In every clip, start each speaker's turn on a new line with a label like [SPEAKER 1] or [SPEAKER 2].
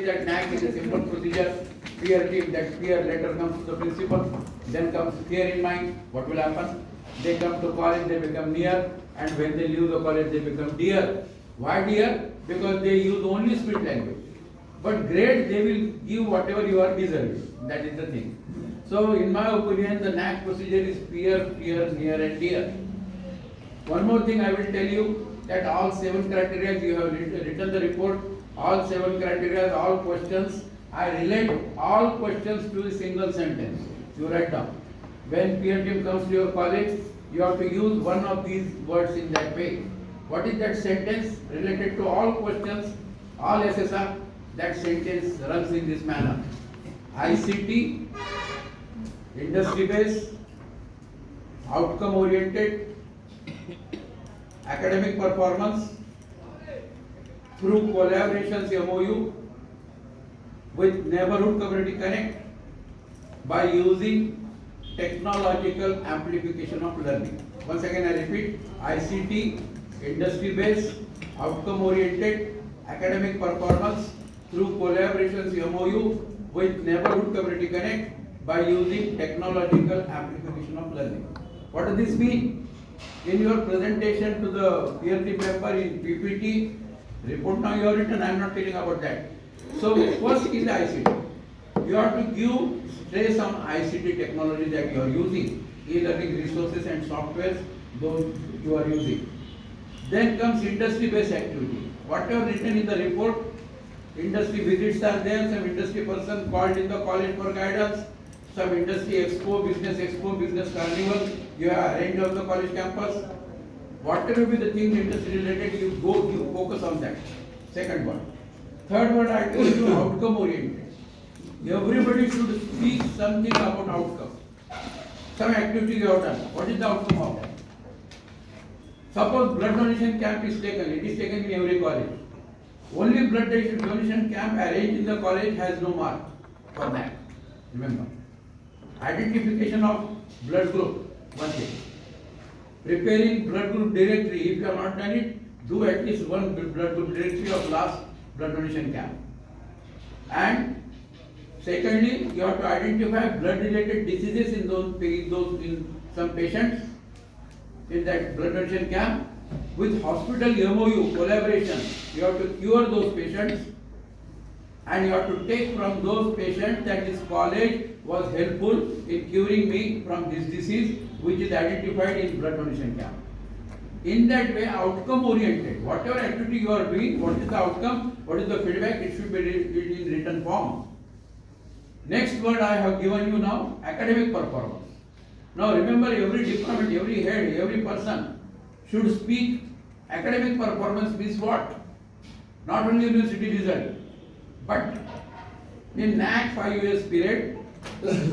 [SPEAKER 1] That NAAC is a simple procedure. Peer team, that peer letter comes to the principal, then comes fear in mind. What will happen? They come to college, they become near, and when they leave the college, they become dear. Why dear? Because they use only split language. But grade, they will give whatever you are deserving. That is the thing. So, in my opinion, the NAAC procedure is peer, near, and dear. One more thing I will tell you, that all 7 criteria you have written the report, all 7 criteria, all questions, I relate all questions to a single sentence. You write down. When peer team comes to your college, you have to use one of these words in that way. What is that sentence? Related to all questions, all SSR, that sentence runs in this manner. ICT, industry based, outcome oriented, academic performance, through collaborations MOU with neighborhood community connect by using technological amplification of learning. Once again I repeat, ICT, industry based, outcome oriented, academic performance through collaborations MOU with neighborhood community connect by using technological amplification of learning. What does this mean? In your presentation to the peer team member in PPT, report now you have written, I am not telling about that. So first is the ICT. You have to give stress on ICT technology that you are using, e-learning resources and softwares those you are using. Then comes industry-based activity. Whatever written in the report, industry visits are there, some industry person called in the college for guidance, some industry expo, business carnival, you have arranged on the college campus. Whatever be the thing industry related, you focus on that. Second one. Third one, I told you outcome oriented. Everybody should speak something about outcome. Some activity you have done. What is the outcome of that? Suppose blood donation camp is taken. It is taken in every college. Only blood donation camp arranged in the college has no mark for that. Remember. Identification of blood group. One thing. Preparing blood group directory. If you have not done it, do at least one blood group directory of last blood donation camp. And secondly, you have to identify blood-related diseases in in some patients in that blood donation camp. With hospital MOU collaboration, you have to cure those patients, and you have to take from those patients that this college was helpful in curing me from this disease, which is identified in blood donation camp. In that way, outcome oriented. Whatever activity you are doing, what is the outcome, what is the feedback, it should be in written form. Next word I have given you now, academic performance. Now remember, every department, every head, every person should speak. Academic performance means what? Not only university result, but in NAAC 5 years period,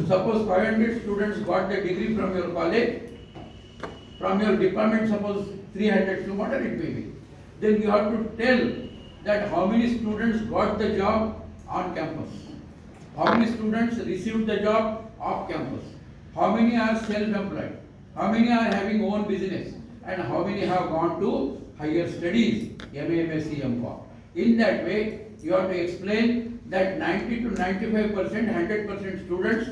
[SPEAKER 1] suppose 500 students got the degree from your college, from your department suppose 300, whatever it may be. Then you have to tell that how many students got the job on campus, how many students received the job off campus, how many are self-employed, how many are having own business, and how many have gone to higher studies, MA, MSc, MCom. In that way, you have to explain that 90 to 95%, 100% students,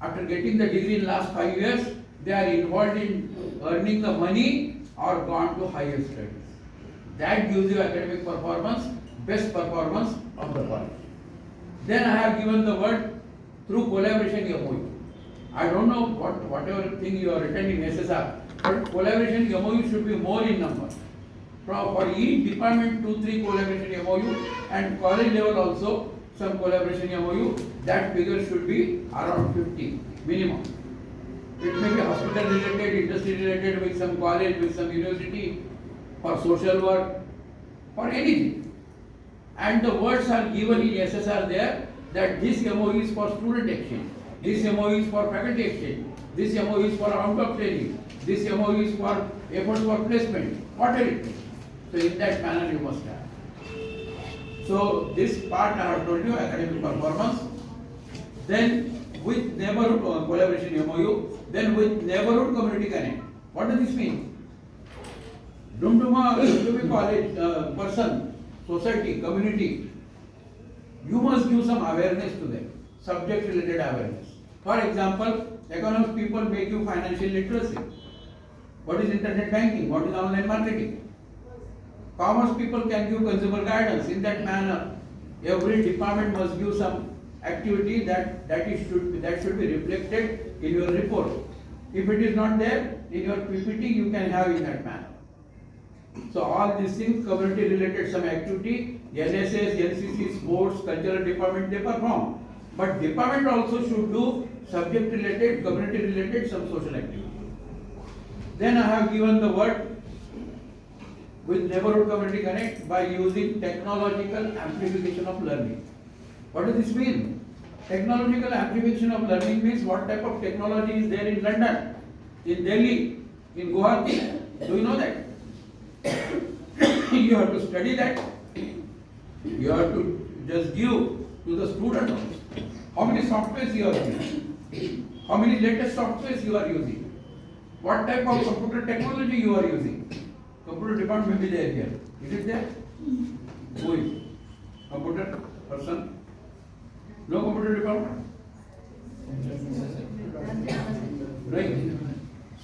[SPEAKER 1] after getting the degree in last 5 years, they are involved in earning the money or gone to higher studies. That gives you academic performance, best performance of the college. Then I have given the word through collaboration MOU. I don't know whatever thing you are written in SSR, but collaboration MOU should be more in number. For each department, 2-3 collaboration MOU, and college level also some collaboration MOU. That figure should be around 50 minimum. It may be hospital related, industry related, with some college, with some university, for social work, for anything. And the words are given in SSR there, that this MOU is for student exchange, this MOU is for faculty exchange, this MOU is for out-of training, this MOU is for efforts for placement, whatever it is. So in that manner you must have. So this part I have told you, academic performance. Then with neighborhood collaboration MOU, then with neighborhood community connect. What does this mean? Doomdooma college person, society, community, you must give some awareness to them, subject related awareness. For example, economics people make you financial literacy. What is internet banking? What is online marketing? Commerce people can give consumer guidance. In that manner, every department must give some activity that should be reflected in your report. If it is not there in your PPT, you can have in that manner. So all these things, community related some activity, NSS, NCC, sports, cultural department, they perform. But department also should do subject related, community related, some social activity. Then I have given the word with neighborhood community connect by using technological amplification of learning. What does this mean? Technological amplification of learning means what type of technology is there in London, in Delhi, in Guwahati. Do you know that? You have to study that. You have to just give to the student how many softwares you are using, how many latest softwares you are using, what type of computer technology you are using. Computer department may be there here. Is it there? Who is? Computer person? No computer department? Right.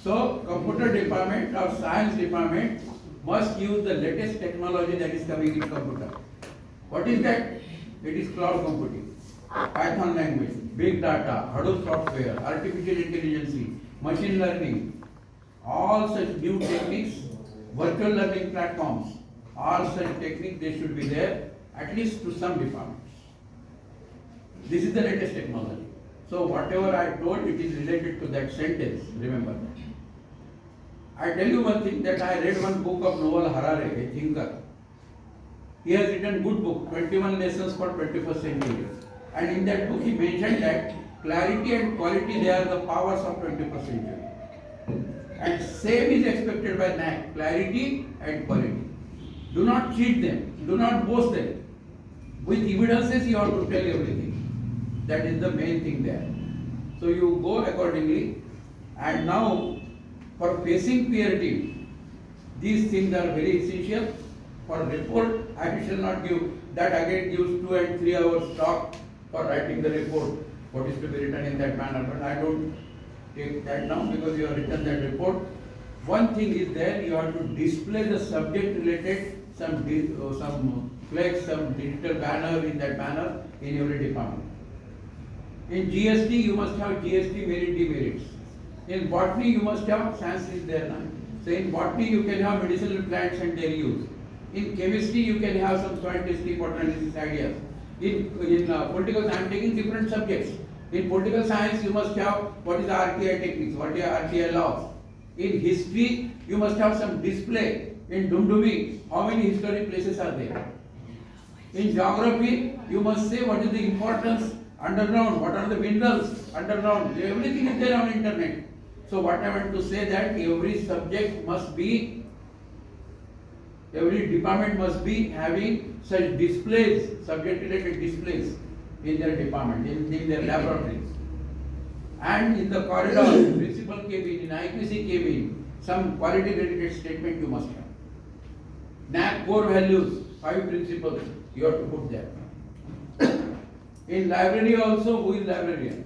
[SPEAKER 1] So computer department or science department must use the latest technology that is coming in computer. What is that? It is cloud computing, Python language, big data, Hadoop software, artificial intelligence, machine learning, all such new techniques, virtual learning platforms, all such techniques they should be there at least to some departments. This is the latest technology. So whatever I told, it is related to that sentence, remember that. I tell you one thing, that I read one book of Noel Harari, a thinker. He has written good book, 21 Lessons for 21st Century. And in that book he mentioned that clarity and quality, they are the powers of 21st century. And same is expected by NAAC, clarity and quality. Do not cheat them, do not boast them. With evidences you have to tell everything. That is the main thing there. So you go accordingly. And now for facing peer team, these things are very essential. For report, I shall not give that, again gives 2 and 3 hours talk for writing the report, what is to be written in that manner. But I don't take that now because you have written that report. One thing is there, you have to display the subject related, some flex, some digital banner in that manner in every department. In GST, you must have GST merit demerits. In botany, you must have, science is there now. So in botany, you can have medicinal plants and their use. In chemistry, you can have some soil testing, water analysis ideas. In political science, I am taking different subjects. In political science, you must have what is the RTI techniques, what are RTI laws. In history, you must have some display. In Doomdooma, how many historic places are there? In geography, you must say what is the importance underground, what are the minerals underground. Everything is there on internet. So what I want to say that every subject must be, every department must be having such displays, subject related displays in their department, in their laboratories. And in the corridor, principal cabin, in IQAC cabin, some quality related statement you must have. NAAC core values, 5 principles you have to put there. In library also, who is librarian?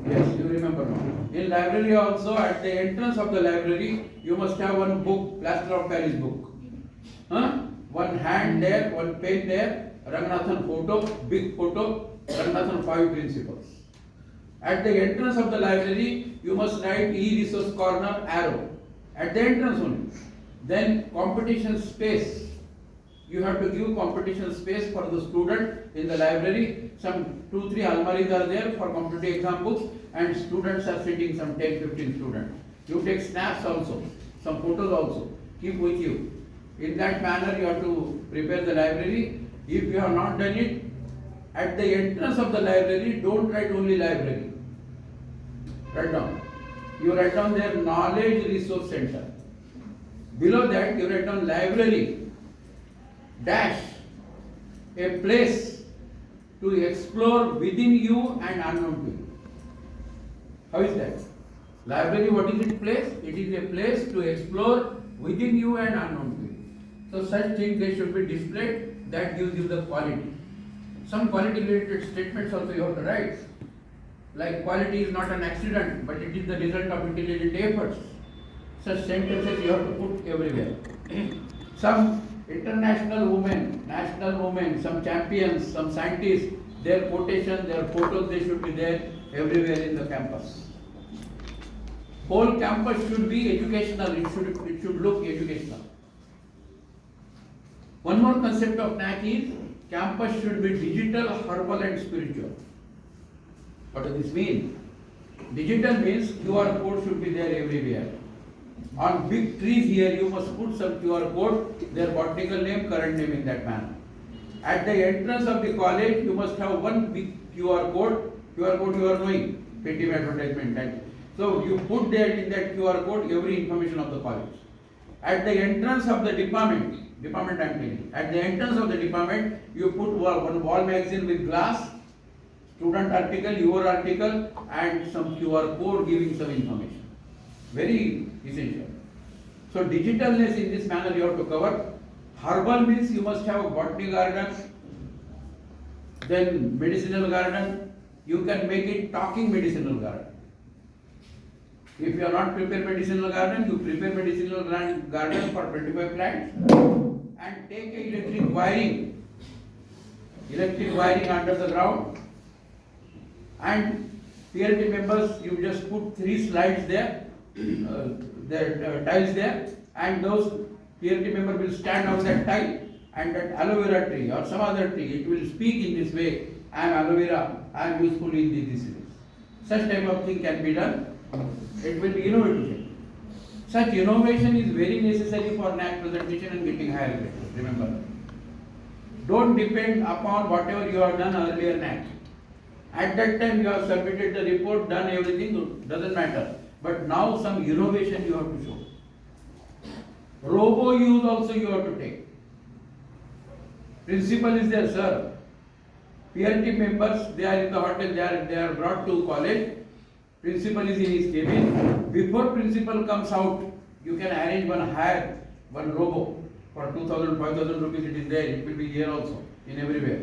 [SPEAKER 1] Yes, you remember now. In library also, at the entrance of the library, you must have one book, plaster of Paris book. One hand there, one pen there, Ranganathan photo, big photo, Ranganathan 5 principles. At the entrance of the library, you must write e-resource corner arrow. At the entrance only. Then competition space. You have to give competition space for the student in the library. Some 2-3 almaris are there for competitive exam books, and students are sitting, some 10-15 students. You take snaps also, some photos also, keep with you. In that manner you have to prepare the library. If you have not done it, at the entrance of the library, don't write only library. Write down. You write down there knowledge resource center. Below that you write down library dash, a place to explore within you and unknown to you. How is that? Library, what is its place? It is a place to explore within you and unknown to you. So such things they should be displayed, that gives you the quality. Some quality related statements also you have to write. Like quality is not an accident, but it is the result of intelligent efforts. Such sentences you have to put everywhere. Some international women, national women, some champions, some scientists, their quotation, their photos, they should be there everywhere in the campus. Whole campus should be educational, it should look educational. One more concept of NAAC is campus should be digital, herbal and spiritual. What does this mean? Digital means QR code should be there everywhere. On big trees here you must put some QR code, their botanical name, current name in that manner. At the entrance of the college you must have one big QR code you are knowing, Paytm advertisement. So you put there in that QR code every information of the college. At the entrance of the department I'm telling, at the entrance of the department you put one wall magazine with glass, student article, your article and some QR code giving some information. Very essential. So digitalness in this manner you have to cover. Herbal means you must have a botany garden, then medicinal garden. You can make it talking medicinal garden. If you are not prepare medicinal garden, you prepare medicinal garden for 25 plants and take a electric wiring under the ground, and PRT members, you just put 3 slides there, tiles there, and those PRT member will stand on that tile, and that aloe vera tree or some other tree, it will speak in this way, I am aloe vera, I am useful in this disease. Such type of thing can be done. It will be innovative. Such innovation is very necessary for NAAC presentation and getting higher grades. Remember, don't depend upon whatever you have done earlier NAAC. At that time you have submitted the report, done everything, doesn't matter. But now some innovation you have to show. Robo use also you have to take. Principal is there, sir. PRT members, they are in the hotel, they are brought to college. Principal is in his cabin. Before principal comes out, you can arrange one robo for 2,000, 5,000 rupees. It is there. It will be here also in everywhere.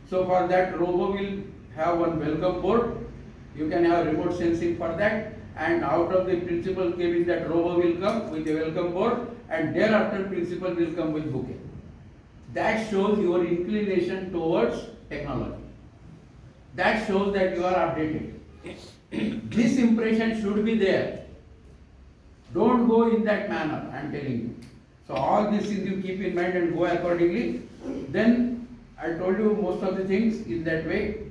[SPEAKER 1] So for that robo will have one welcome board. You can have remote sensing for that. And out of the principal cabin, that robo will come with a welcome board. And thereafter principal will come with bouquet. That shows your inclination towards technology. That shows that you are updated. This impression should be there. Don't go in that manner, I am telling you. So all these things you keep in mind and go accordingly. Then I told you most of the things in that way.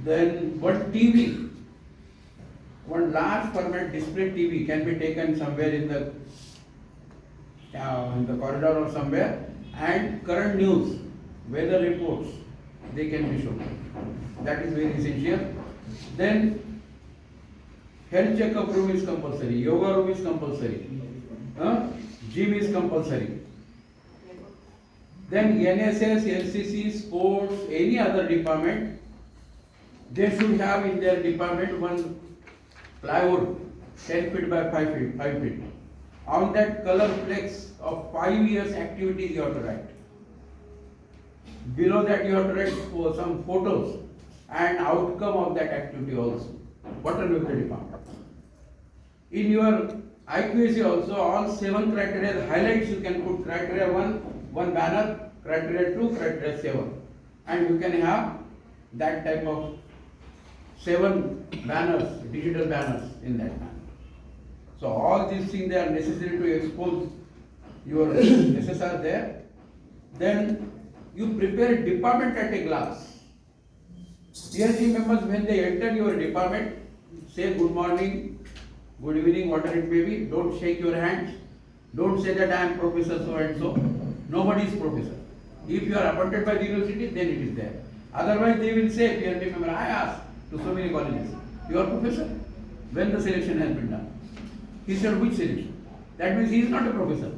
[SPEAKER 1] Then one TV, one large format display TV can be taken somewhere in the corridor or somewhere, and current news, weather reports, they can be shown. That is very essential. Then health checkup room is compulsory, yoga room is compulsory, gym is compulsory. Then NSS, LCC, sports, any other department, they should have in their department one plywood 10 feet by 5 feet. On that color flex of 5 years activities you have to write. Below that you have to write some photos and outcome of that activity also. What are the department? In your IQAC also, all 7 criteria highlights you can put criteria 1 banner, criteria 2, criteria 7. And you can have that type of 7 banners, digital banners in that manner. So all these things, they are necessary to expose your SSR there. Then you prepare a department at a glance. PRT members, when they enter your department, say good morning, good evening, whatever it may be. Don't shake your hands. Don't say that I am professor so and so. Nobody is professor. If you are appointed by the university, then it is there. Otherwise, they will say, PRT member, I asked to so many colleges, you are professor? When the selection has been done? He said, which selection? That means he is not a professor.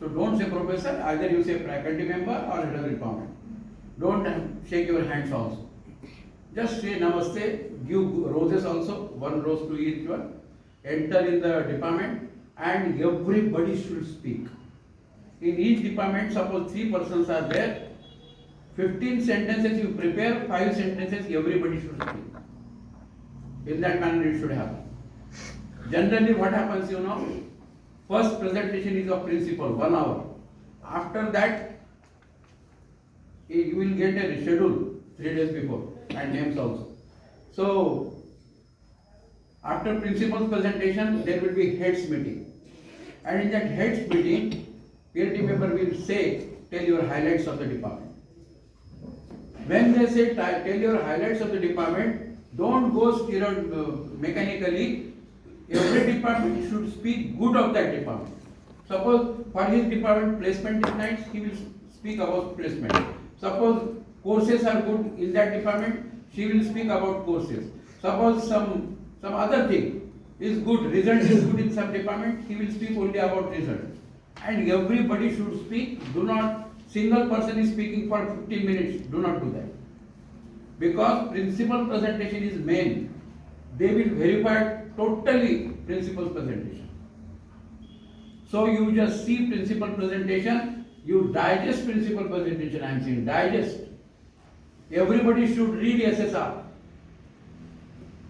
[SPEAKER 1] So don't say professor, either you say faculty member or head of department. Don't shake your hands also. Just say namaste, give roses also, 1 rose to each one. Enter in the department and everybody should speak. In each department, suppose 3 persons are there, 15 sentences you prepare, 5 sentences everybody should speak. In that manner it should happen. Generally what happens, first presentation is of principle, 1 hour. After that, you will get a schedule 3 days before and names also. So, after principal's presentation, there will be heads meeting. And in that heads meeting, PLT member will tell your highlights of the department. When they say tell your highlights of the department, don't go mechanically. Every department should speak good of that department. Suppose for his department placement is nice, he will speak about placement. Suppose courses are good in that department, she will speak about courses. Suppose some other thing is good, result is good in some department, he will speak only about result. And everybody should speak. Single person is speaking for 15 minutes. Do not do that. Because principal presentation is main. They will verify totally principal's presentation. So you just see principal presentation, you digest principal presentation, I am saying digest. Everybody should read SSR.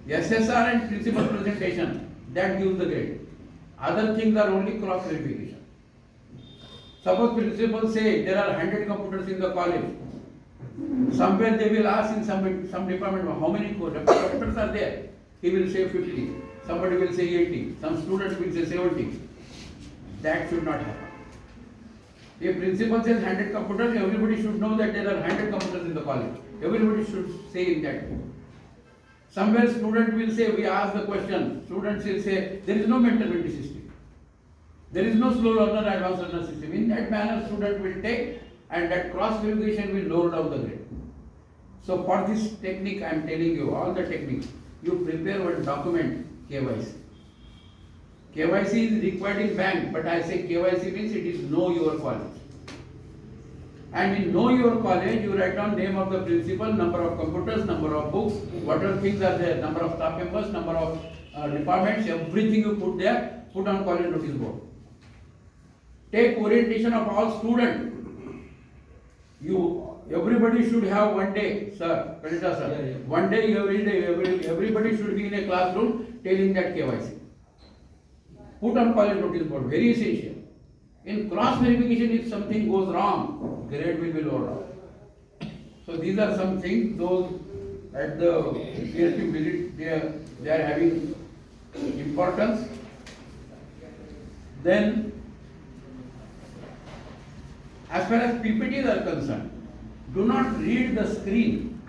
[SPEAKER 1] SSR and principal presentation, that gives the grade. Other things are only cross verification. Suppose principal say there are 100 computers in the college. Somewhere they will ask in some department how many computers are there. He will say 50. Somebody will say 80. Some students will say 70. That should not happen. If principal says 100 computers, everybody should know that there are 100 computers in the college. Everybody should say in that way. Somewhere student will say, we ask the question, students will say, there is no mental ability system. There is no slow learner, advanced learner system. In that manner, student will take, and that cross verification will lower down the grade. So for this technique, I am telling you, all the techniques, you prepare one document, KYC. KYC is required in bank, but I say KYC means it is know your college. And in know your college, you write down name of the principal, number of computers, number of books, whatever things are there, number of staff members, number of departments, everything you put there, put on college notice board. Take orientation of all students. Everybody should have one day, sir, Kadita sir. Yeah. One day, everybody should be in a classroom telling that KYC. Put on college notice board, very essential. In cross verification, if something goes wrong, grade will be lower. So these are some things, those at the PhD visit, they are having importance. Then, as far as PPTs are concerned, do not read the screen.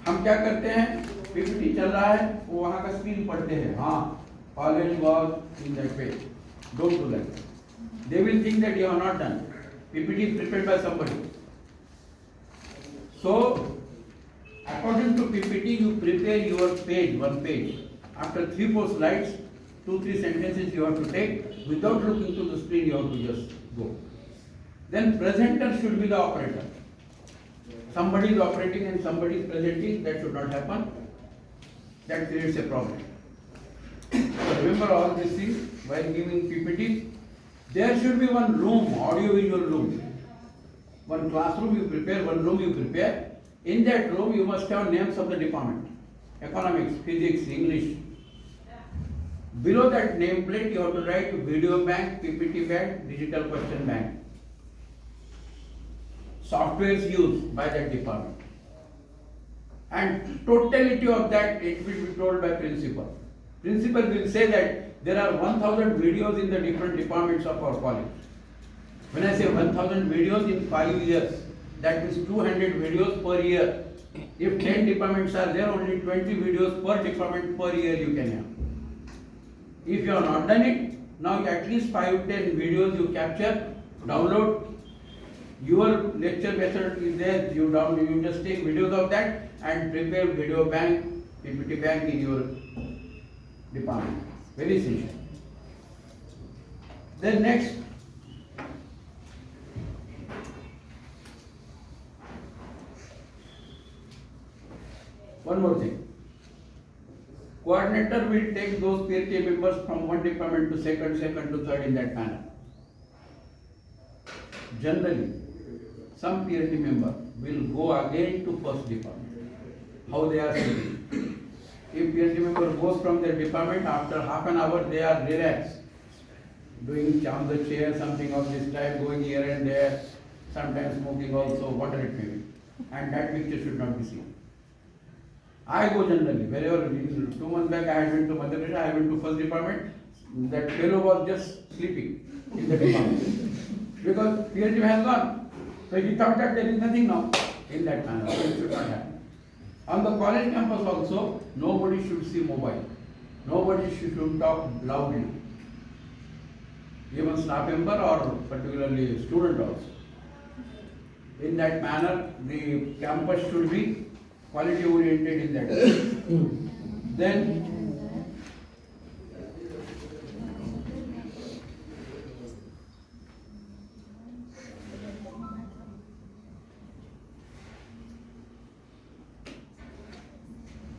[SPEAKER 1] हम क्या करते हैं, PPT चल रहा है, वो वहाँ का screen पढ़ते हैं. हाँ, college was in that way. Don't do that. They will think that you have not done. PPT is prepared by somebody. So, according to PPT, you prepare your page, one page. After 3-4 slides, 2-3 sentences you have to take. Without looking to the screen, you have to just go. Then presenter should be the operator. Somebody is operating and somebody is presenting. That should not happen. That creates a problem. So remember all these things while giving PPT. There should be one room, audio-visual room. One classroom you prepare, one room you prepare. In that room you must have names of the department. Economics, physics, English. Below that nameplate you have to write video bank, PPT bank, digital question bank. Softwares used by that department. And totality of that it will be told by principal. Principal will say that there are 1,000 videos in the different departments of our college. When I say 1,000 videos in 5 years, that means 200 videos per year. If 10 departments are there, only 20 videos per department per year you can have. If you have not done it, now at least 5-10 videos you capture, download. Your lecture method is there, you just take videos of that and prepare video bank, PPT bank in your department. Very essential. Then next, one more thing. Coordinator will take those PTA members from one department to second to third in that manner. Generally, some PhD member will go again to first department. How they are sitting. If PhD member goes from their department, after half an hour they are relaxed, doing on the chair something of this type, going here and there, sometimes smoking also, whatever it may be. And that picture should not be seen. I go generally, wherever, 2 months back I had went to Madhya Pradesh, I went to first department, that fellow was just sleeping in the department. Because PhD has gone. So he thought that there is nothing now in that manner, so it should not happen. On the college campus also, nobody should see mobile. Nobody should talk loudly. Even staff member or particularly student also. In that manner, the campus should be quality oriented in that way. Then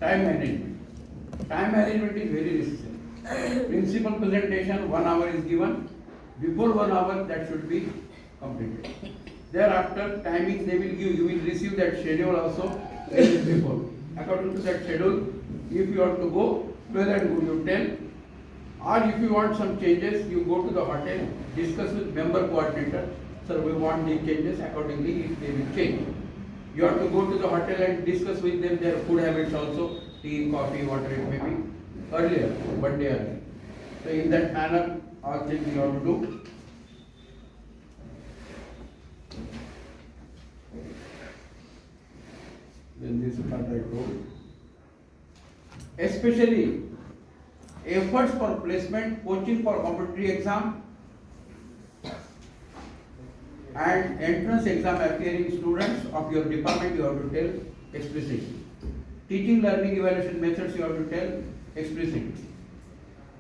[SPEAKER 1] time management. Time management is very necessary. Principal presentation, 1 hour is given. Before 1 hour, that should be completed. Thereafter, timing they will give. You will receive that schedule also before. According to that schedule, if you want to go, well and good, you tell. Or if you want some changes, you go to the hotel, discuss with member coordinator. Sir, we want these changes. Accordingly, if they will change. You have to go to the hotel and discuss with them their food habits also, tea, coffee, whatever it may be, earlier, 1 day earlier. So in that manner, all things you have to do. Then this part I told. Especially efforts for placement, coaching for competitive exam, and entrance exam appearing students of your department you have to tell explicitly. Teaching, learning, evaluation methods you have to tell explicitly.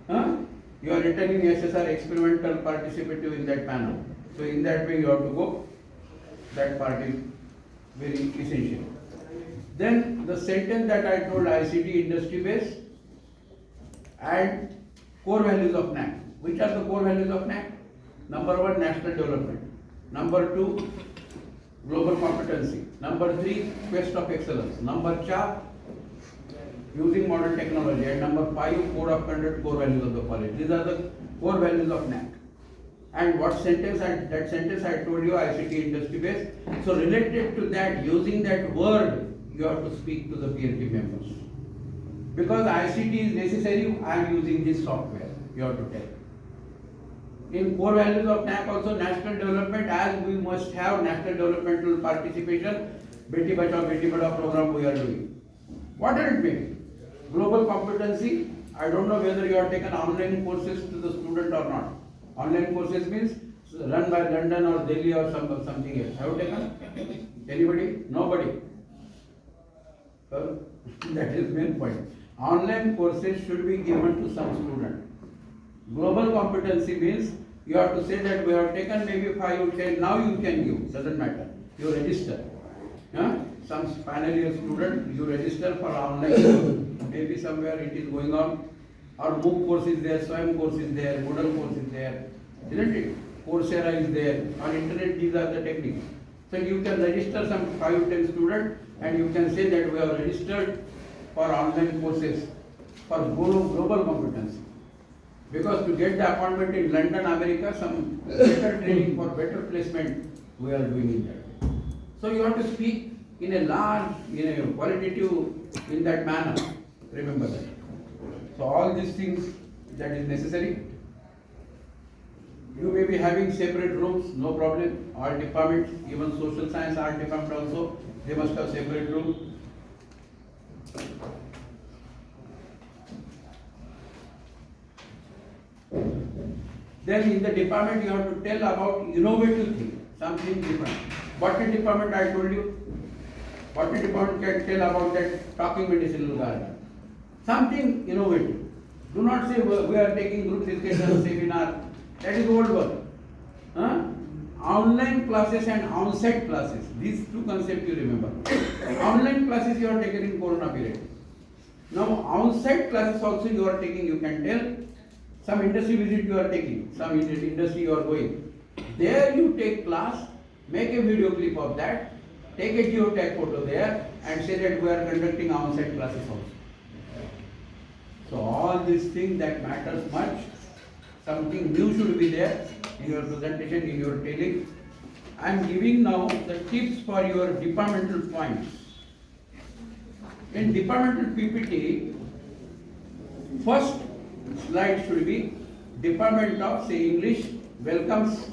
[SPEAKER 1] You are returning SSR experimental participative in that manner. So in that way you have to go. That part is very essential. Then the sentence that I told, ICT industry base and core values of NAAC. Which are the core values of NAAC? Number 1, national development. Number 2, global competency. Number 3, quest of excellence. Number 4, using modern technology. And number 5, code of conduct, core values of the college. These are the core values of NAAC. And what sentence? That sentence I told you, ICT industry base. So related to that, using that word, you have to speak to the PhD members. Because ICT is necessary, I am using this software. You have to tell. In core values of NAAC also, national development, as we must have national developmental participation, Beti Bachao, Beti Padhao program we are doing. What are it mean? Global competency, I don't know whether you have taken online courses to the student or not. Online courses means run by London or Delhi or something else. Have you taken? Anybody? Nobody. So, that is main point. Online courses should be given to some student. Global competency means you have to say that we have taken maybe 5 or 10, now you can give, doesn't matter. You register. Some final year student, you register for online, maybe somewhere it is going on, or MOOC course is there, SWAYAM course is there, Moodle course is there, isn't it? Coursera is there, on internet these are the techniques. So you can register some 5 or 10 students and you can say that we have registered for online courses for global competency. Because to get the appointment in London, America, some better training for better placement we are doing in that. So you have to speak in a large, in a qualitative, in that manner. Remember that. So all these things that is necessary. You may be having separate rooms, no problem. All departments, even social science art department also, they must have separate rooms. Then in the department you have to tell about innovative thing, something different. Botany department I told you, botany department can tell about that talking medicinal garden. Something innovative. Do not say we are taking group discussion seminar. That is old work. Online classes and on-site classes. These two concepts you remember. Online classes you are taking in Corona period. Now on-site classes also you are taking, you can tell. Some industry visit you are taking, some industry you are going. There you take class make a video clip of that, take a geotag photo there and say that we are conducting on-site classes also. So all these things that matters much, something new should be there in your presentation, in your telling. I am giving now the tips for your departmental points. In departmental PPT, first slide should be Department of, say, English, welcomes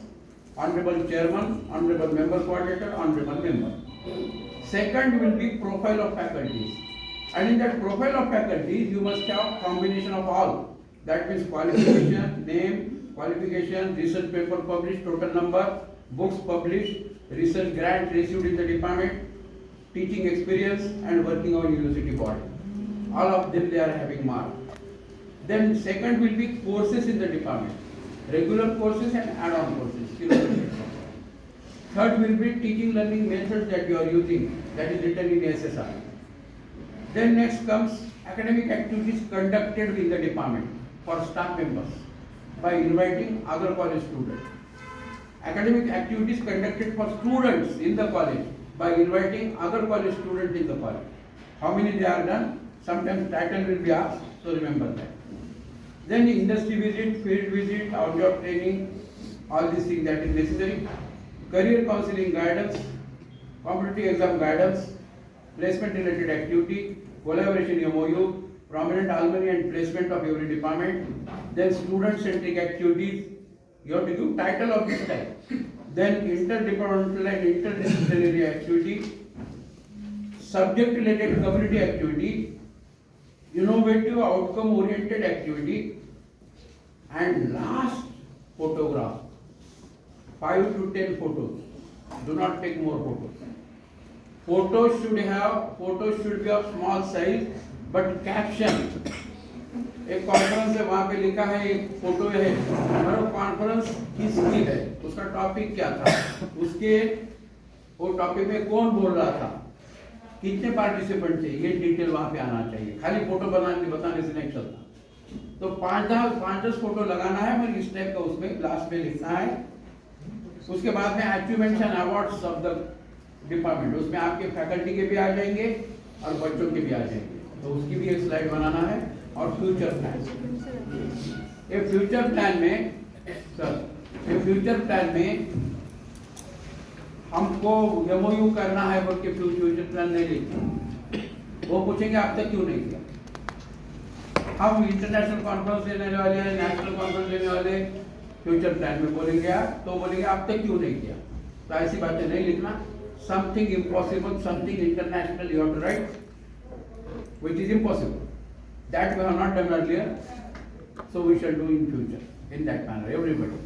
[SPEAKER 1] Honorable Chairman, Honorable Member Coordinator, Honorable Member. Second will be profile of faculties. And in that profile of faculties, you must have combination of all. That means qualification, name, qualification, research paper published, total number, books published, research grant received in the department, teaching experience and working on university board. All of them they are having mark. Then second will be courses in the department. Regular courses and add-on courses. Third will be teaching learning methods that you are using, that is written in SSR. Then next comes academic activities conducted in the department for staff members by inviting other college students. Academic activities conducted for students in the college by inviting other college students in the college. How many they are done? Sometimes title will be asked, so remember that. Then industry visit, field visit, on-job training, all these things that is necessary. Career counseling guidance, competitive exam guidance, placement related activity, collaboration MOU, prominent alumni and placement of every department. Then student centric activities, you have to give title of this type. Then interdepartmental and interdisciplinary activity, subject related community activity, innovative outcome oriented activity, and last photograph. 5 to 10 photos. Do not take more photos. Photos should be of small size, but caption. एक conference है, वहाँ पे लिखा है एक photo है, और conference किसकी है, उसका टॉपिक क्या था, उसके वो टॉपिक में कौन बोल रहा था, कितने पार्टिसिपेंट थे, ये डिटेल वहाँ पे आना चाहिए. खाली फोटो बताने से नहीं चलता. तो 5-10 फोटो लगाना है, फिर इस टाइप का उसमें लास्ट में लिखना है. उसके बाद में achievements and awards of the department, उसमें आपके फैकल्टी के भी आ जाएंगे और बच्चों के भी आ जाएंगे. तो उसकी भी एक स्लाइड बनाना है. और फ्यूचर प्लान, ये फ्यूचर प्लान में हमको एमओयू करना है बोल के फ्यूचर प्लान नहीं लिखा. वो पूछेंगे आप तक क्यों नहीं किया. हम इंटरनेशनल कॉन्फ्रेंस लेने वाले हैं, नेशनल कॉन्फ्रेंस लेने वाले, फ्यूचर प्लान में बोलेंगे आप, तो बोलेंगे आप तक क्यों नहीं किया. तो ऐसी बातें नहीं लिखना. Something impossible, something international you have to write, which is impossible. That we have not done earlier, so we shall do in future in that manner. Everybody,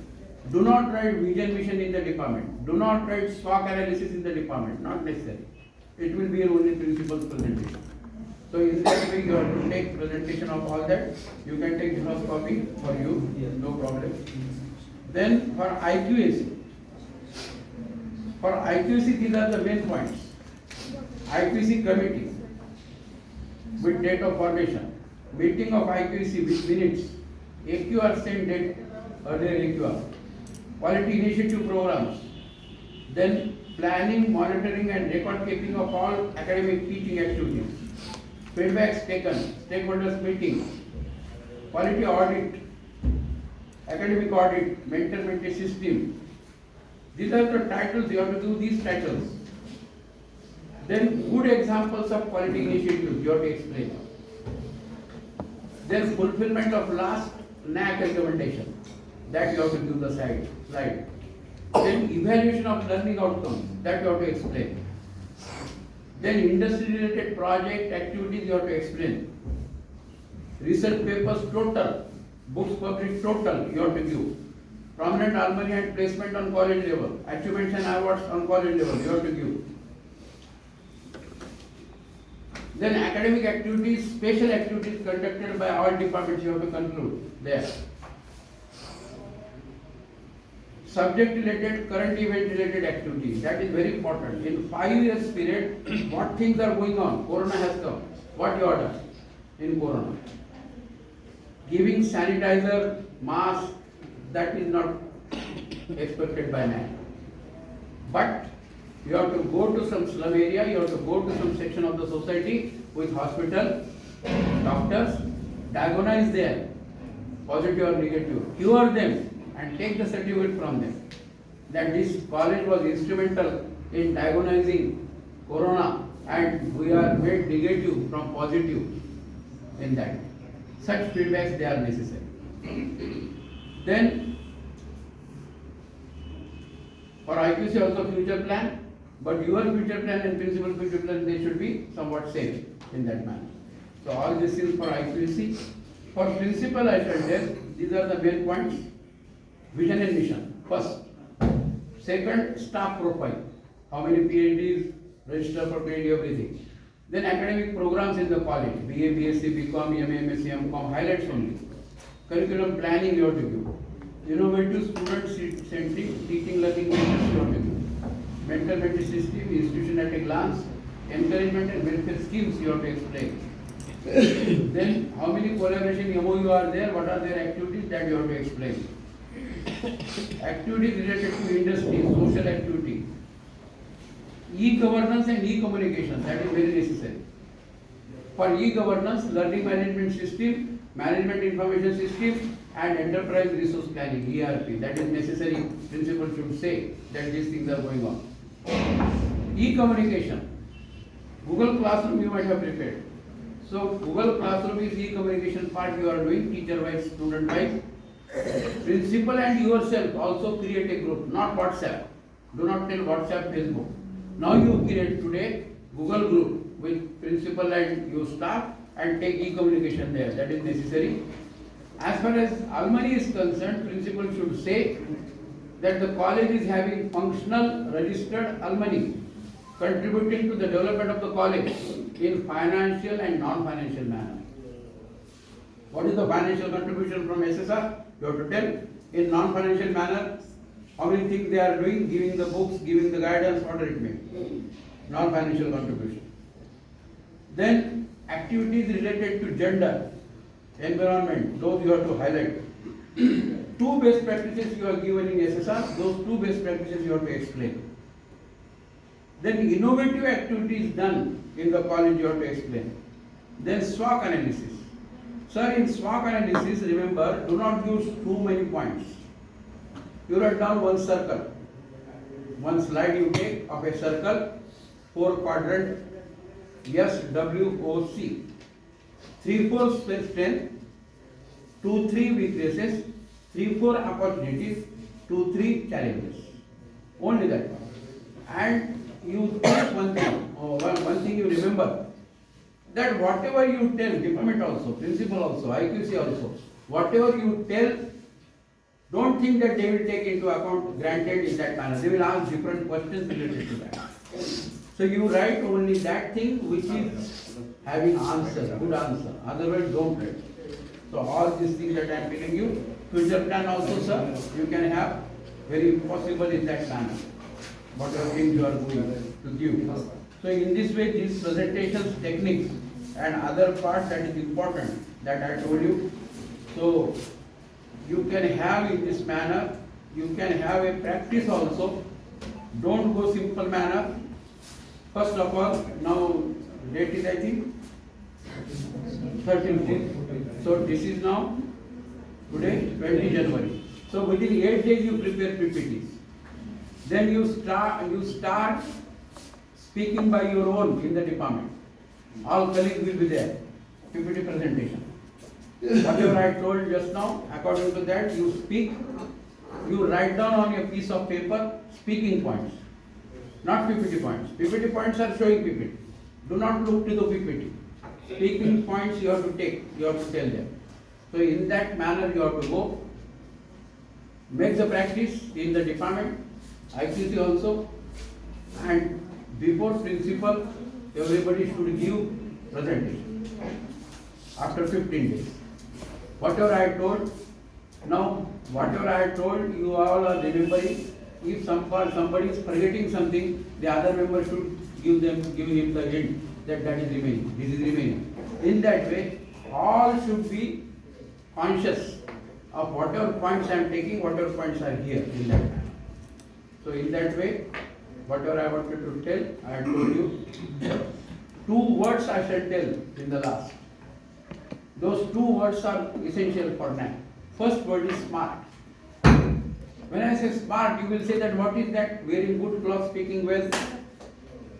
[SPEAKER 1] do not write vision mission in the department. Do not write SWOT analysis in the department. Not necessary. It will be only principal's presentation. So in that way, you have to take presentation of all that. You can take this copy for you, no problem. Then for IQAC, these are the main points. IQAC committee with date of formation. Meeting of IQAC with minutes. AQR same date, earlier AQR. Quality initiative programs. Then planning, monitoring and record keeping of all academic teaching activities. Feedbacks taken, stakeholders meeting. Quality audit, academic audit, mentor-mentee system. These are the titles, you have to do these titles. Then good examples of quality initiatives you have to explain. Then fulfillment of last NAAC recommendation, that you have to give the slide. Then evaluation of learning outcomes, that you have to explain. Then industry related project activities you have to explain. Research papers total, books published total you have to give. Prominent alumni and placement on college level, achievements and awards on college level you have to give. Then academic activities, special activities conducted by all departments you have to conclude there. Subject related, current event related activities, that is very important. In 5 years period, what things are going on? Corona has come. What you order in Corona? Giving sanitizer, mask, that is not expected by NAAC. But you have to go to some slum area, you have to go to some section of the society with hospital, doctors, diagnose there, positive or negative, cure them and take the certificate from them. That this college was instrumental in diagnosing corona and we are made negative from positive in that. Such feedbacks they are necessary. Then for IQAC also future plan, but your future plan and principal future plan they should be somewhat same in that manner. So all this is for IQAC. For principal I shall tell, these are the main points. Vision and mission, first. Second, staff profile. How many PhDs, register for PhD, everything. Then academic programs in the college, BA, BSc, BCom, MA, MSc, MCom, highlights only. Curriculum planning you have to give. Innovative student-centric teaching learning methods you have to give. Mental mental system, institution at a glance, encouragement and welfare schemes you have to explain. Then how many collaboration MOU are there, what are their activities that you have to explain. Activities related to industry, social activity. E-governance and e-communication, that is very necessary. For e-governance, learning management system, management information system and enterprise resource planning, ERP, that is necessary. Principal should say that these things are going on. E-communication, Google Classroom you might have prepared. So Google Classroom is e-communication part you are doing, teacher-wise, student-wise. Principal and yourself also create a group, not WhatsApp. Do not tell WhatsApp, Facebook. Now you create today Google group with principal and your staff and take e-communication there. That is necessary. As far as alumni is concerned, principal should say that the college is having functional registered alumni contributing to the development of the college in financial and non-financial manner. What is the financial contribution from SSR? You have to tell. In non-financial manner, how many things they are doing, giving the books, giving the guidance, what it means. Non-financial contribution. Then activities related to gender, environment, those you have to highlight. Two best practices you are given in SSR, those two best practices you have to explain. Then innovative activities done in the college you have to explain. Then SWOT analysis. Sir, in SWOT analysis, remember, do not use too many points. You write down one circle. One slide you take of a circle, 4 quadrant, SWOC. 3-4 strength, 2-3 weaknesses, 3-4 opportunities, 2-3 challenges. Only that. And you take one thing you remember, that whatever you tell, department also, principal also, IQAC also, whatever you tell, don't think that they will take into account granted in that manner. They will ask different questions related to that. So you write only that thing which is having answer, good answer. Otherwise don't write. So all these things that I am telling you, future plan also, sir, you can have very possible in that manner. Whatever things you are going to give. So in this way, these presentations, techniques and other part that is important that I told you. So you can have in this manner, you can have a practice also. Don't go simple manner. First of all, now date is I think 13th. So this is now today 20 January. So within 8 days you prepare PPTs. Then you start speaking by your own in the department. All colleagues will be there. PPT presentation. Whatever I told just now, according to that you speak, you write down on a piece of paper speaking points, not PPT points. PPT points are showing PPT. Do not look to the PPT. Speaking points you have to take, you have to tell them. So in that manner you have to go. Make the practice in the department, IQAC also, and before principal, everybody should give presentation after 15 days. Whatever I told, now whatever I told, you all are remembering. If somebody is forgetting something, the other member should give him the hint that is remaining. This is remaining. In that way, all should be conscious of whatever points I am taking, whatever points are here in that manner. So in that way, whatever I wanted to tell, I had told you. 2 words I shall tell in the last. Those 2 words are essential for NAAC. First word is smart. When I say smart, you will say that what is that? Wearing good clothes, speaking well.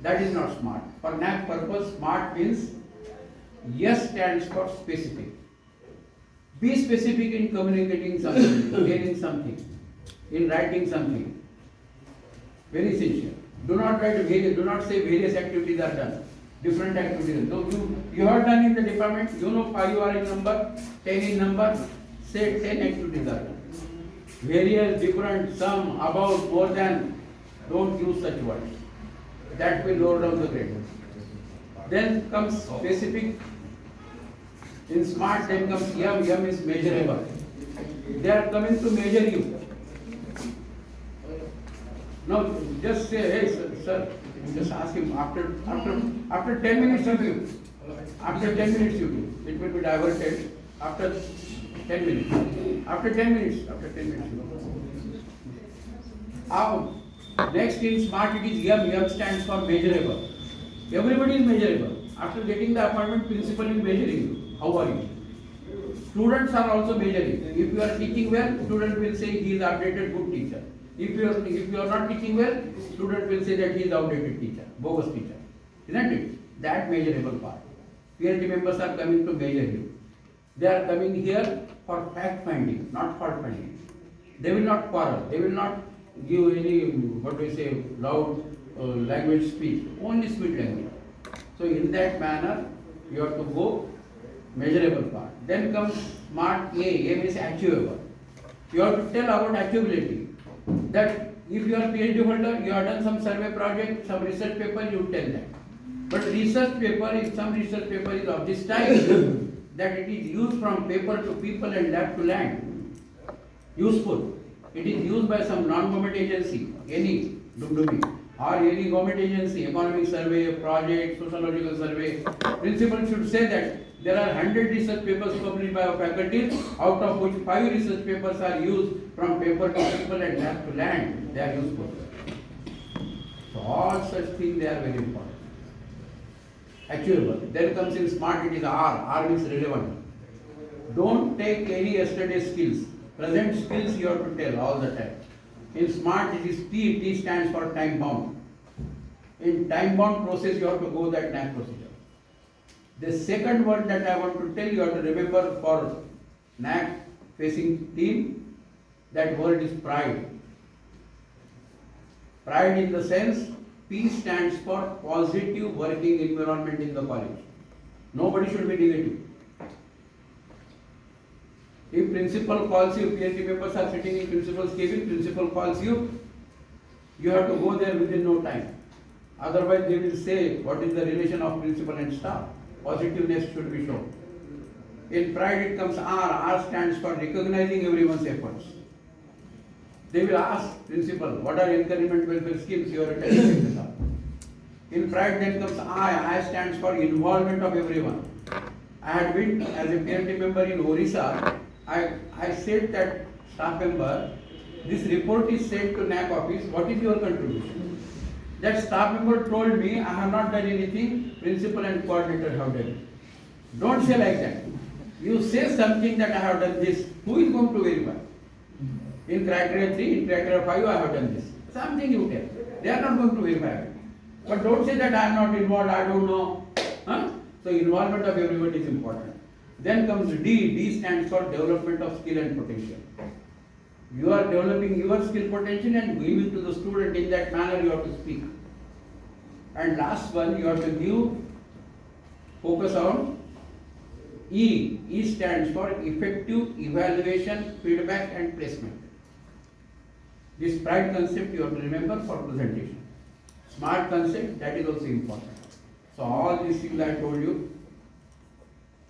[SPEAKER 1] That is not smart. For NAAC purpose, smart means yes stands for specific. Be specific in communicating something, hearing something, in writing something. Very essential. Do not say various activities are done. Different activities. So you are done in the department, you know 5 are in number, 10 in number, say 10 activities are done. Various, different, some, about, more than, don't use such words. That will lower down the grade. Then comes specific. In smart, then comes yum. Yum is measurable. They are coming to measure you. Now, just say, hey, sir, just ask him after 10 minutes you give. After 10 minutes you give. It will be diverted after 10 minutes. After 10 minutes you give. Next in smart it is yum. Yum stands for measurable. Everybody is measurable. After getting the appointment, principal is measuring you. How are you? Students are also measuring. If you are teaching well, student will say he is updated good teacher. If you are not teaching well, student will say that he is outdated teacher, bogus teacher. Isn't it? That measurable part. PLT members are coming to measure you. They are coming here for fact finding, not fault finding. They will not quarrel. They will not give any, loud language speech. Only sweet language. So in that manner, you have to go measurable part. Then comes smart A. A means achievable. You have to tell about achievability. That if you are PhD holder, you have done some survey project, some research paper, you tell that. But research paper, if some research paper is of this type, that it is used from paper to people and lab to land. Useful. It is used by some non-government agency, any Doomdooma, or any government agency, economic survey, project, sociological survey. Principal should say that there are 100 research papers published by our faculty, out of which 5 research papers are used from paper to people and lab to land. They are useful. So all such things, they are very important. Achievable. Then comes in smart, it is R. R means relevant. Don't take any yesterday's skills. Present skills you have to tell all the time. In smart, it is T. T stands for time bound. In time bound process, you have to go that NAAC procedure. The second word that I want to tell you have to remember for NAAC facing team, that word is pride. Pride in the sense, P stands for positive working environment in the college. Nobody should be negative. If principal calls you, PhD members are sitting in principal's cabin, principal calls you, you have to go there within no time. Otherwise they will say, what is the relation of principal and staff? Positiveness should be shown. In pride it comes R. R stands for recognizing everyone's efforts. They will ask principal, what are encouragement welfare schemes you are attending? In pride then comes I. I stands for involvement of everyone. I had been as a PLT member in Orissa. I said that staff member, this report is sent to NAAC office, what is your contribution? That staff member told me, I have not done anything, principal and coordinator have done it. Don't say like that. You say something that I have done this, who is going to verify? In criteria 3, in criteria 5, I have done this. Something you tell. They are not going to verify it. But don't say that I am not involved, I don't know. Huh? So involvement of everyone is important. Then comes D. D stands for development of skill and potential. You are developing your skill potential and giving to the student in that manner you have to speak. And last one, you have to give focus on E. E stands for effective evaluation, feedback and placement. This pride concept you have to remember for presentation. Smart concept, that is also important. So all these things I told you.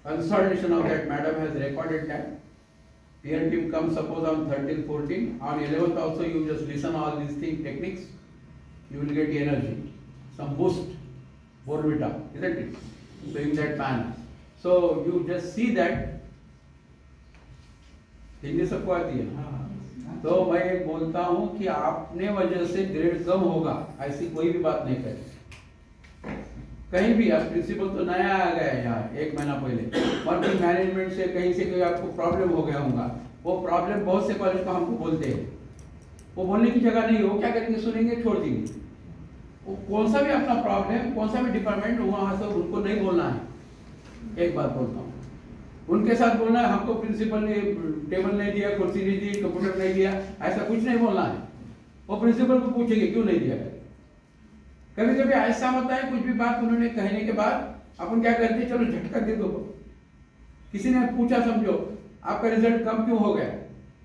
[SPEAKER 1] Consolidation of that, madam has recorded that. Peer team comes suppose on 13th, 14th. On 11th also you just listen all these things, techniques. You will get energy. Some boost, Borvita, isn't it? So in that manner. So you just see that. Hindi सबको आती है तो मैं एक बोलता हूं कि आपने वजह से ग्रेड कम होगा, ऐसी कोई भी बात नहीं करें कहीं भी। आप प्रिंसिपल तो नया आ गया है यहाँ 1 महीना पहले, और फिर मैनेजमेंट से कहीं से कोई आपको प्रॉब्लम हो गया होगा। वो प्रॉब्लम बहुत से कॉलेज को हमको बोलते हैं, वो बोलने की जगह नहीं हो, क्या करेंगे, सुनेंगे, छोड़ देंगे। वो कौन सा भी अपना प्रॉब्लम, कौन सा भी डिपार्टमेंट, वहाँ से उनको नहीं बोलना है। एक बात बोलता हूँ, उनके साथ बोलना है हमको प्रिंसिपल ने टेबल नहीं दिया, कुर्सी नहीं दी, कंप्यूटर नहीं दिया, ऐसा कुछ नहीं बोलना है। वो प्रिंसिपल को पूछेंगे क्यों नहीं दिया। कभी कभी ऐसा होता है, कुछ भी बात उन्होंने कहने के बाद अपन क्या करते हैं, चलो झटका दे दो। किसी ने पूछा, समझो आपका रिजल्ट कम क्यों हो गया,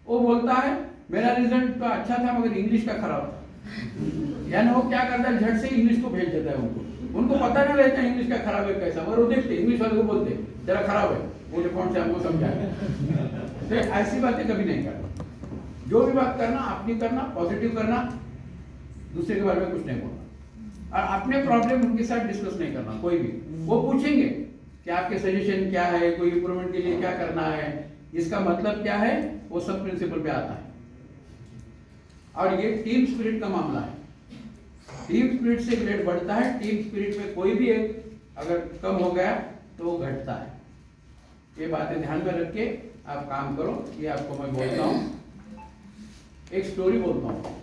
[SPEAKER 1] वो बोलता है मेरा रिजल्ट तो अच्छा था मगर इंग्लिश का खराब था। यानी वो क्या करता है, झट से इंग्लिश को भेज देता है। उनको पता नहीं रहता इंग्लिश का खराब है कैसा, मगर वो देखते इंग्लिश वाले को बोलते जरा खराब है, वो जो कौन से हमको समझाए। तो ऐसी बातें कभी नहीं करना। जो भी बात करना अपनी करना, पॉजिटिव करना, दूसरे के बारे में कुछ नहीं बोलना, और अपने प्रॉब्लम उनके साथ डिस्कस नहीं करना कोई भी। वो पूछेंगे कि आपके सजेशन क्या है, कोई इंप्रूवमेंट के लिए क्या करना है, इसका मतलब क्या है, वो सब प्रिंसिपल पे आता है। और ये टीम स्पिरिट का मामला है। टीम स्पिरिट से ग्रेड बढ़ता है। टीम स्पिरिट में कोई भी एक अगर कम हो गया तो वो घटता है। ये बातें ध्यान में रख के आप काम करो। ये आपको मैं बोलता हूँ, एक स्टोरी बोलता हूँ,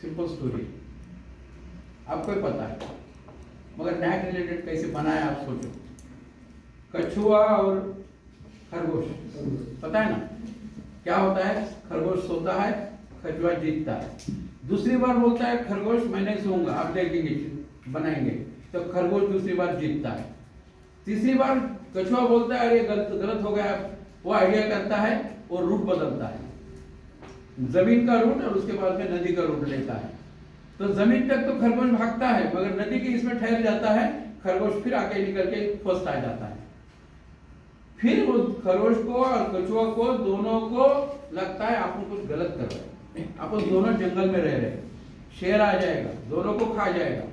[SPEAKER 1] सिंपल स्टोरी, आपको ही पता है मगर नैक रिलेटेड कैसे बनाया आप सोचो। कछुआ और खरगोश, पता है ना क्या होता है, खरगोश सोता है, कछुआ जीतता है। दूसरी बार बोलता है खरगोश मैं नहीं सोऊंगा, आप देखेंगे बनाएंगे, तो खरगोश दूसरी बार जीतता है। तीसरी बार कछुआ बोलता है अरे गलत हो गया, वो आइडिया करता है और रूट बदलता है, जमीन का रूट, और उसके बाद में नदी का रूट लेता है। तो जमीन तक तो खरगोश भागता है मगर नदी के इसमें ठहर जाता है, खरगोश फिर आगे निकल के फर्स्ट आ जाता है। फिर वो खरगोश को और कछुआ को दोनों को लगता है आप कुछ गलत कर रहे हैं, आप दोनों जंगल में रह रहे हैं, शेर आ जाएगा दोनों को खा जाएगा।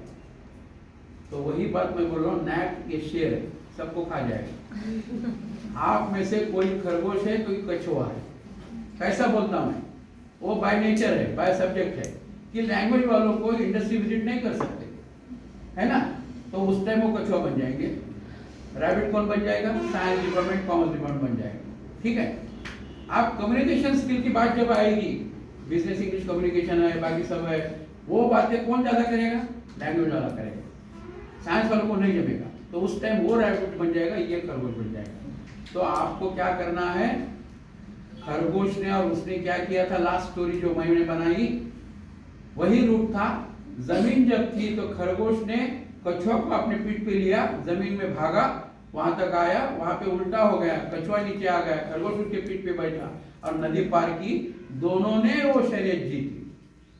[SPEAKER 1] तो वही बात मैं बोल रहा हूँ, नैक ये शेर है, सबको खा जाएगा। आप में से कोई खरगोश है, कोई कछुआ है। कैसा बोलता मैं, वो बाय नेचर है, बाय सब्जेक्ट है कि लैंग्वेज वालों को इंडस्ट्री विजिट नहीं कर सकते, है ना, तो उस टाइम वो कछुआ बन जाएंगे। रैबिट कौन बन जाएगा, साइंस डिपार्टमेंट, कॉमर्स डिपार्टमेंट बन जाएगा। ठीक है, आप कम्युनिकेशन स्किल की बात जब आएगी, बिजनेस इंग्लिश कम्युनिकेशन है, बाकी सब है, वो बातें कौन ज्यादा करेगा, लैंग्वेज वाला करेगा, साइंस वालों को नहीं जमेगा। तो उस टाइम वो रैबिट बन जाएगा, ये खरगोश बन जाएगा। तो आपको क्या करना है, खरगोश ने और उसने क्या किया था, लास्ट स्टोरी जो मैंने बनाई वही रूट था। जमीन जब थी तो खरगोश ने कछुआ को अपने पीठ पे लिया, जमीन में भागा, वहां तक आया, वहां पे उल्टा हो गया, कछुआ नीचे आ गया, खरगोश उसके पीठ पे बैठा और नदी पार की, दोनों ने वो शर्यत जीती।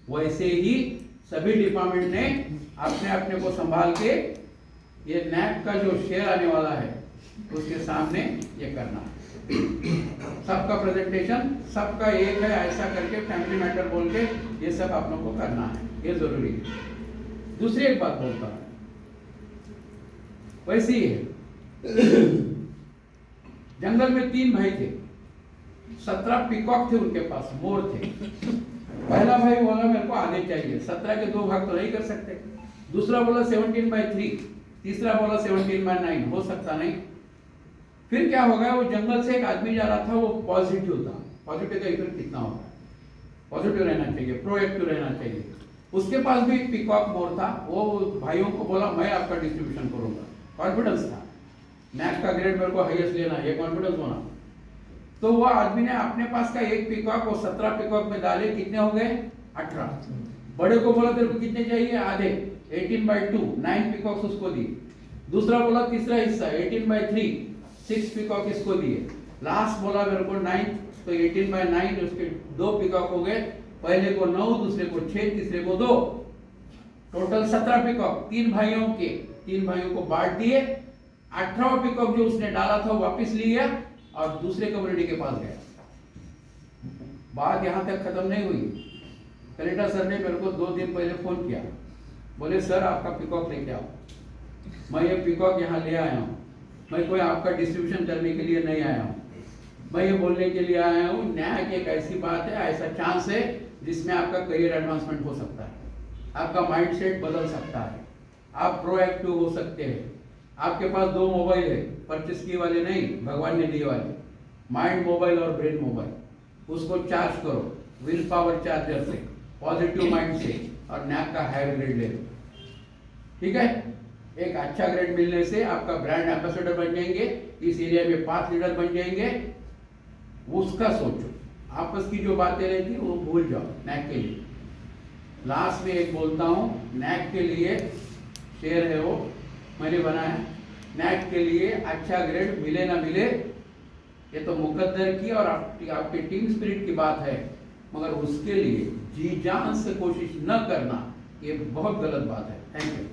[SPEAKER 1] वैसे ही सभी डिपार्टमेंट ने अपने अपने को संभाल के ये नैक का जो शेयर आने वाला है उसके सामने ये करना है। सबका प्रेजेंटेशन सबका एक है, ऐसा करके फैमिली मैटर बोल के ये सब आप लोगों को करना है, ये जरूरी है। दूसरी एक बात बोलता हूं, वैसे ही है, जंगल में 3 भाई थे, 17 पिकॉक थे उनके पास, मोर थे। पहला भाई बोला मेरे को आधे चाहिए, 17 के 2 भाग तो नहीं कर सकते। दूसरा बोला 17/3, तीसरा बोला 17/9, हो सकता नहीं। फिर क्या हो गया, वो जंगल से एक आदमी जा रहा था, वो पॉजिटिव था। पॉजिटिव का इफेक्ट कितना होता है, पॉजिटिव रहना चाहिए, प्रोएक्टिव रहना चाहिए। उसके पास भी पिकॉक मोर था। वो भाइयों को बोला मैं आपका डिस्ट्रीब्यूशन करूंगा, कॉन्फिडेंस था, नैक का ग्रेड मेरे को हाईएस्ट लेना, ये कॉन्फिडेंस होना। तो वो आदमी ने अपने पास का एक पिकॉक और 17 पिकॉक में डाले, कितने हो गए, 18। बड़े को बोला तेरे को कितने चाहिए, आधे, 18/2, 9 पिकॉक्स उसको दी। दूसरा बोला तीसरा हिस्सा 18/3, 6 पिकॉक इसको दिए। लास्ट बोला मेरे को 9, तो 18/9 उसके 2 पिकॉक हो गए, पहले को 9, दूसरे को 6, तीसरे को 2, टोटल 17 पिकॉक। 3 भाइयों को बांट दिए। 18वां पिकॉक जो उसने डाला था वापस लिया और दूसरे कम्युनिटी के पास गया। बात यहां तक खत्म नहीं हुई। कलेक्टर सर ने मेरे को 2 दिन पहले फोन किया, बोले सर आपका पिकॉक लेके आओ। मैं ये पिकॉक यहाँ ले आया हूँ, मैं कोई आपका डिस्ट्रीब्यूशन करने के लिए नहीं आया हूँ। मैं ये बोलने के लिए आया हूँ, NAAC एक ऐसी बात है, ऐसा चांस है जिसमें आपका करियर एडवांसमेंट हो सकता है, आपका माइंडसेट बदल सकता है, आप प्रोएक्टिव हो सकते हैं। आपके पास 2 मोबाइल है, परचेस किए वाले नहीं, भगवान ने दिए वाले, माइंड मोबाइल और ब्रेन मोबाइल। उसको चार्ज करो विल पावर चार्जर से, पॉजिटिव माइंड से, और NAAC का हायर ग्रेड ले लो। ठीक है, एक अच्छा ग्रेड मिलने से आपका ब्रांड एम्बेसडर बन जाएंगे, इस एरिया में 5 लीडर बन जाएंगे। उसका सोचो, आपस की जो बातें रहती वो भूल जाओ NAAC के लिए। लास्ट में एक बोलता हूँ, NAAC के लिए शेयर है वो मैंने बनाया, NAAC के लिए अच्छा ग्रेड मिले ना मिले ये तो मुकद्दर की और आपके टीम स्पिरिट की बात है, मगर उसके लिए जी जान से कोशिश न करना ये बहुत गलत बात है। Thank you.